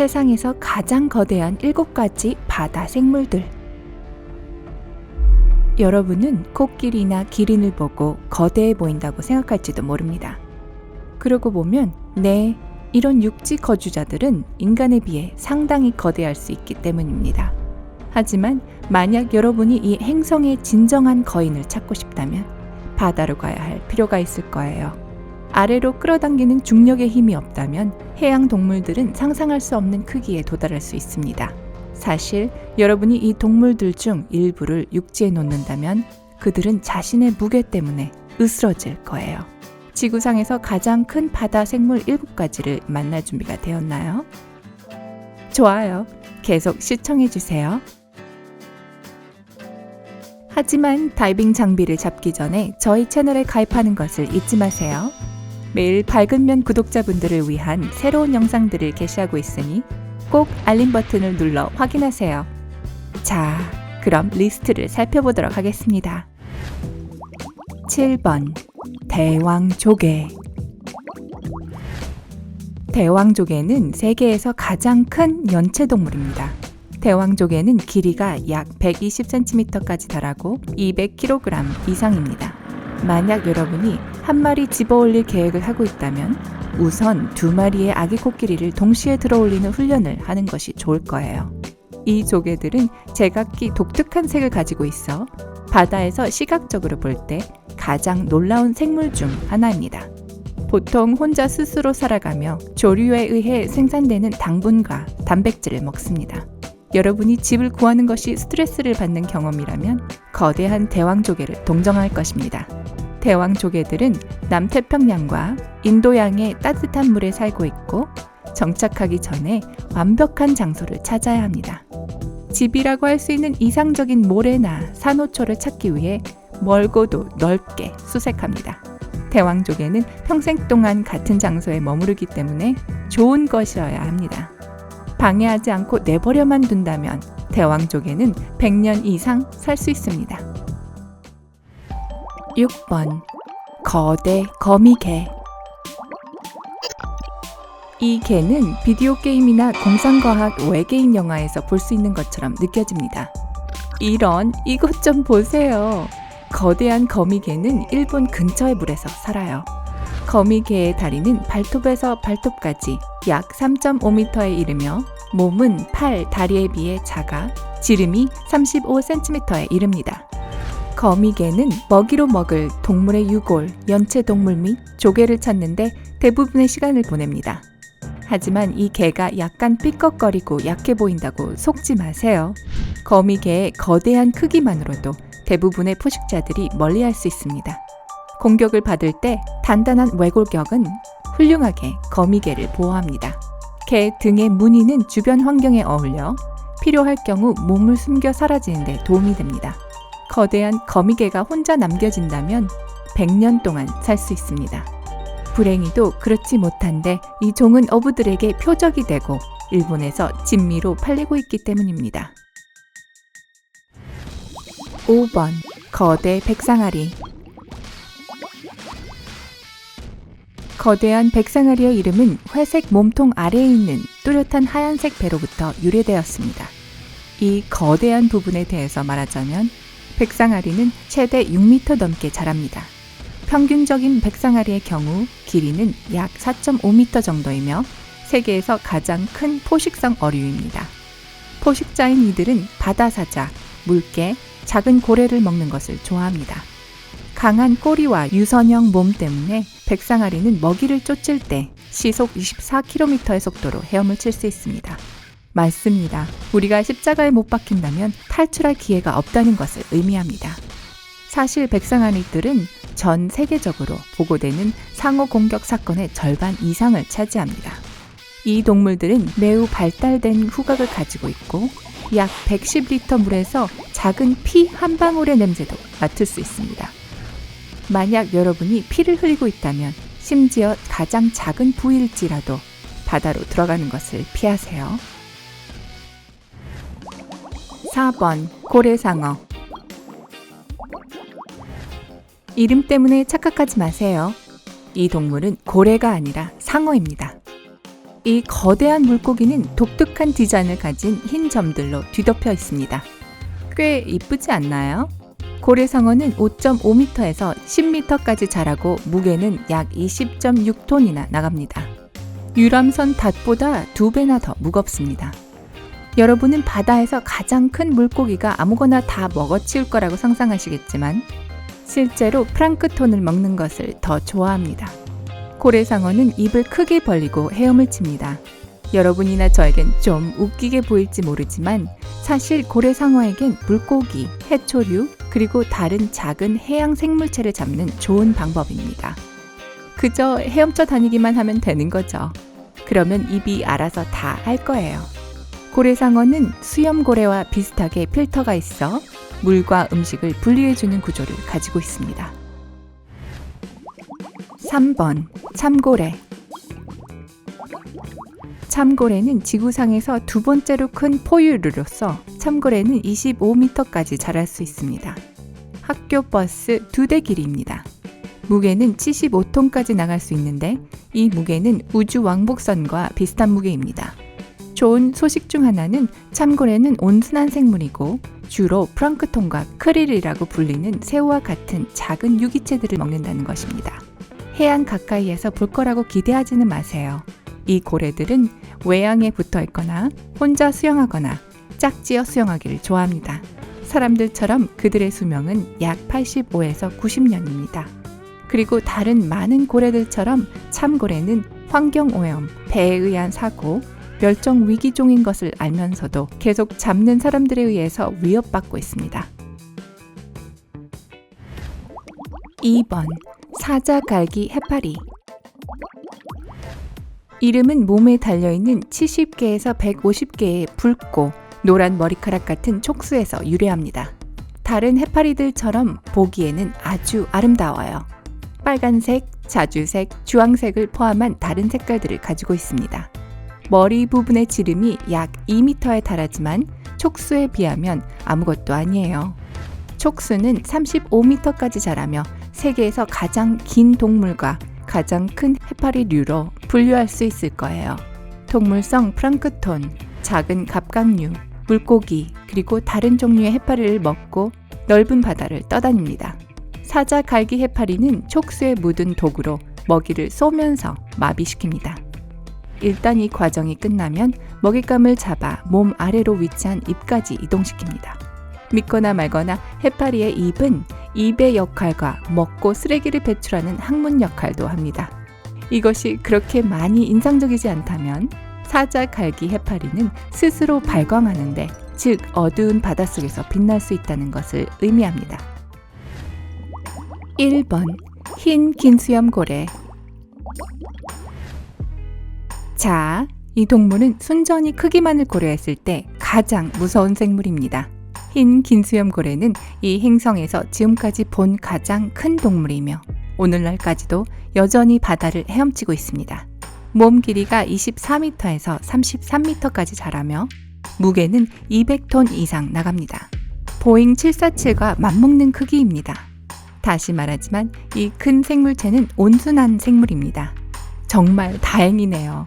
세상에서 가장 거대한 7가지 바다 생물들. 여러분은 코끼리나 기린을 보고 거대해 보인다고 생각할지도 모릅니다. 그러고 보면 이런 육지 거주자들은 인간에 비해 상당히 거대할 수 있기 때문입니다. 하지만 만약 여러분이 이 행성의 진정한 거인을 찾고 싶다면 바다로 가야 할 필요가 있을 거예요. 아래로 끌어당기는 중력의 힘이 없다면 해양 동물들은 상상할 수 없는 크기에 도달할 수 있습니다. 사실 여러분이 이 동물들 중 일부를 육지에 놓는다면 그들은 자신의 무게 때문에 으스러질 거예요. 지구상에서 가장 큰 바다 생물 7가지를 만날 준비가 되었나요? 좋아요. 계속 시청해주세요. 하지만 다이빙 장비를 잡기 전에 저희 채널에 가입하는 것을 잊지 마세요. 매일 밝은면 구독자분들을 위한 새로운 영상들을 게시하고 있으니 꼭 알림 버튼을 눌러 확인하세요. 자, 그럼 리스트를 살펴보도록 하겠습니다. 7번 대왕조개. 대왕조개는 세계에서 가장 큰 연체동물입니다. 대왕조개는 길이가 약 120cm까지 달하고 200kg 이상입니다. 만약 여러분이 한 마리 집어올릴 계획을 하고 있다면 우선 2마리의 아기 코끼리를 동시에 들어올리는 훈련을 하는 것이 좋을 거예요. 이 조개들은 제각기 독특한 색을 가지고 있어 바다에서 시각적으로 볼 때 가장 놀라운 생물 중 하나입니다. 보통 혼자 스스로 살아가며 조류에 의해 생산되는 당분과 단백질을 먹습니다. 여러분이 집을 구하는 것이 스트레스를 받는 경험이라면 거대한 대왕조개를 동정할 것입니다. 대왕조개들은 남태평양과 인도양의 따뜻한 물에 살고 있고 정착하기 전에 완벽한 장소를 찾아야 합니다. 집이라고 할 수 있는 이상적인 모래나 산호초를 찾기 위해 멀고도 넓게 수색합니다. 대왕조개는 평생 동안 같은 장소에 머무르기 때문에 좋은 것이어야 합니다. 방해하지 않고 내버려만 둔다면 대왕조개는 100년 이상 살 수 있습니다. 6번 거대 거미개. 이 개는 비디오 게임이나 공상과학 외계인 영화에서 볼 수 있는 것처럼 느껴집니다. 이것 좀 보세요. 거대한 거미개는 일본 근처의 물에서 살아요. 거미개의 다리는 발톱에서 발톱까지 약 3.5m에 이르며 몸은 팔, 다리에 비해 작아 지름이 35cm에 이릅니다. 거미개는 먹이로 먹을 동물의 유골, 연체동물 및 조개를 찾는데 대부분의 시간을 보냅니다. 하지만 이 개가 약간 삐걱거리고 약해 보인다고 속지 마세요. 거미개의 거대한 크기만으로도 대부분의 포식자들이 멀리할 수 있습니다. 공격을 받을 때 단단한 외골격은 훌륭하게 거미개를 보호합니다. 개 등의 무늬는 주변 환경에 어울려 필요할 경우 몸을 숨겨 사라지는 데 도움이 됩니다. 거대한 거미개가 혼자 남겨진다면 100년 동안 살 수 있습니다. 불행히도 그렇지 못한데 이 종은 어부들에게 표적이 되고 일본에서 진미로 팔리고 있기 때문입니다. 5번 거대 백상아리. 거대한 백상아리의 이름은 회색 몸통 아래에 있는 뚜렷한 하얀색 배로부터 유래되었습니다. 이 거대한 부분에 대해서 말하자면 백상아리는 최대 6m 넘게 자랍니다. 평균적인 백상아리의 경우 길이는 약 4.5m 정도이며 세계에서 가장 큰 포식성 어류입니다. 포식자인 이들은 바다사자, 물개, 작은 고래를 먹는 것을 좋아합니다. 강한 꼬리와 유선형 몸 때문에 백상아리는 먹이를 쫓을 때 시속 24km의 속도로 헤엄을 칠 수 있습니다. 맞습니다. 우리가 십자가에 못 박힌다면 탈출할 기회가 없다는 것을 의미합니다. 사실 백상아리들은 전 세계적으로 보고되는 상어 공격 사건의 절반 이상을 차지합니다. 이 동물들은 매우 발달된 후각을 가지고 있고 약 110리터 물에서 작은 피 한 방울의 냄새도 맡을 수 있습니다. 만약 여러분이 피를 흘리고 있다면 심지어 가장 작은 부위일지라도 바다로 들어가는 것을 피하세요. 4번 고래상어. 이름 때문에 착각하지 마세요. 이 동물은 고래가 아니라 상어입니다. 이 거대한 물고기는 독특한 디자인을 가진 흰 점들로 뒤덮여 있습니다. 꽤 이쁘지 않나요? 고래상어는 5.5m에서 10m까지 자라고 무게는 약 20.6톤이나 나갑니다. 유람선 닷보다 2배나 더 무겁습니다. 여러분은 바다에서 가장 큰 물고기가 아무거나 다 먹어치울 거라고 상상하시겠지만 실제로 플랑크톤을 먹는 것을 더 좋아합니다. 고래상어는 입을 크게 벌리고 헤엄을 칩니다. 여러분이나 저에겐 좀 웃기게 보일지 모르지만 사실 고래상어에겐 물고기, 해초류, 그리고 다른 작은 해양 생물체를 잡는 좋은 방법입니다. 그저 헤엄쳐 다니기만 하면 되는 거죠. 그러면 입이 알아서 다 할 거예요. 고래상어는 수염고래와 비슷하게 필터가 있어 물과 음식을 분리해주는 구조를 가지고 있습니다. 3번 참고래. 참고래는 지구상에서 두 번째로 큰 포유류로서 참고래는 25m까지 자랄 수 있습니다. 학교 버스 2대 길이입니다. 무게는 75톤까지 나갈 수 있는데 이 무게는 우주 왕복선과 비슷한 무게입니다. 좋은 소식 중 하나는 참고래는 온순한 생물이고 주로 플랑크톤과 크릴이라고 불리는 새우와 같은 작은 유기체들을 먹는다는 것입니다. 해안 가까이에서 볼 거라고 기대하지는 마세요. 이 고래들은 외양에 붙어 있거나 혼자 수영하거나 짝지어 수영하기를 좋아합니다. 사람들처럼 그들의 수명은 약 85에서 90년입니다. 그리고 다른 많은 고래들처럼 참고래는 환경오염, 배에 의한 사고, 멸종 위기종인 것을 알면서도 계속 잡는 사람들에 의해서 위협받고 있습니다. 2번 사자갈기 해파리. 이름은 몸에 달려있는 70개에서 150개의 붉고 노란 머리카락 같은 촉수에서 유래합니다. 다른 해파리들처럼 보기에는 아주 아름다워요. 빨간색, 자주색, 주황색을 포함한 다른 색깔들을 가지고 있습니다. 머리 부분의 지름이 약 2m에 달하지만 촉수에 비하면 아무것도 아니에요. 촉수는 35m까지 자라며 세계에서 가장 긴 동물과 가장 큰 해파리류로 분류할 수 있을 거예요. 동물성 플랑크톤, 작은 갑각류, 물고기, 그리고 다른 종류의 해파리를 먹고 넓은 바다를 떠다닙니다. 사자갈기 해파리는 촉수에 묻은 독으로 먹이를 쏘면서 마비시킵니다. 일단 이 과정이 끝나면 먹잇감을 잡아 몸 아래로 위치한 입까지 이동시킵니다. 믿거나 말거나 해파리의 입은 입의 역할과 먹고 쓰레기를 배출하는 항문 역할도 합니다. 이것이 그렇게 많이 인상적이지 않다면 사자갈기 해파리는 스스로 발광하는데, 즉 어두운 바닷속에서 빛날 수 있다는 것을 의미합니다. 1번 흰 긴수염고래. 자, 이 동물은 순전히 크기만을 고려했을 때 가장 무서운 생물입니다. 흰 긴수염고래는 이 행성에서 지금까지 본 가장 큰 동물이며 오늘날까지도 여전히 바다를 헤엄치고 있습니다. 몸 길이가 24m에서 33m까지 자라며 무게는 200톤 이상 나갑니다. 보잉 747과 맞먹는 크기입니다. 다시 말하지만 이 큰 생물체는 온순한 생물입니다. 정말 다행이네요.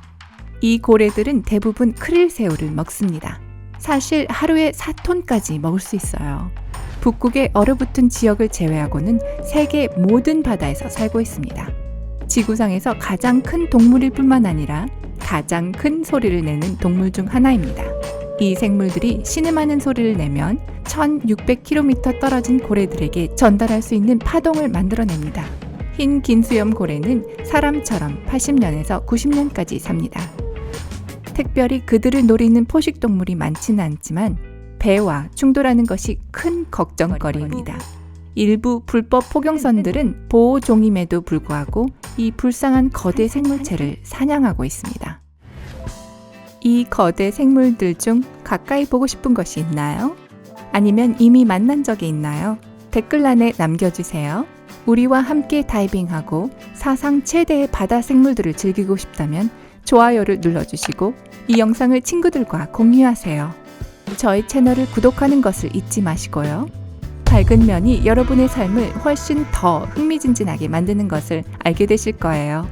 이 고래들은 대부분 크릴새우를 먹습니다. 사실 하루에 4톤까지 먹을 수 있어요. 북극의 얼어붙은 지역을 제외하고는 세계 모든 바다에서 살고 있습니다. 지구상에서 가장 큰 동물일 뿐만 아니라 가장 큰 소리를 내는 동물 중 하나입니다. 이 생물들이 신음하는 소리를 내면 1600km 떨어진 고래들에게 전달할 수 있는 파동을 만들어냅니다. 흰 긴수염 고래는 사람처럼 80년에서 90년까지 삽니다. 특별히 그들을 노리는 포식동물이 많지는 않지만 배와 충돌하는 것이 큰 걱정거리입니다. 일부 불법 포경선들은 보호종임에도 불구하고 이 불쌍한 거대 생물체를 사냥하고 있습니다. 이 거대 생물들 중 가까이 보고 싶은 것이 있나요? 아니면 이미 만난 적이 있나요? 댓글란에 남겨주세요. 우리와 함께 다이빙하고 사상 최대의 바다 생물들을 즐기고 싶다면 좋아요를 눌러주시고 이 영상을 친구들과 공유하세요. 저희 채널을 구독하는 것을 잊지 마시고요. 밝은 면이 여러분의 삶을 훨씬 더 흥미진진하게 만드는 것을 알게 되실 거예요.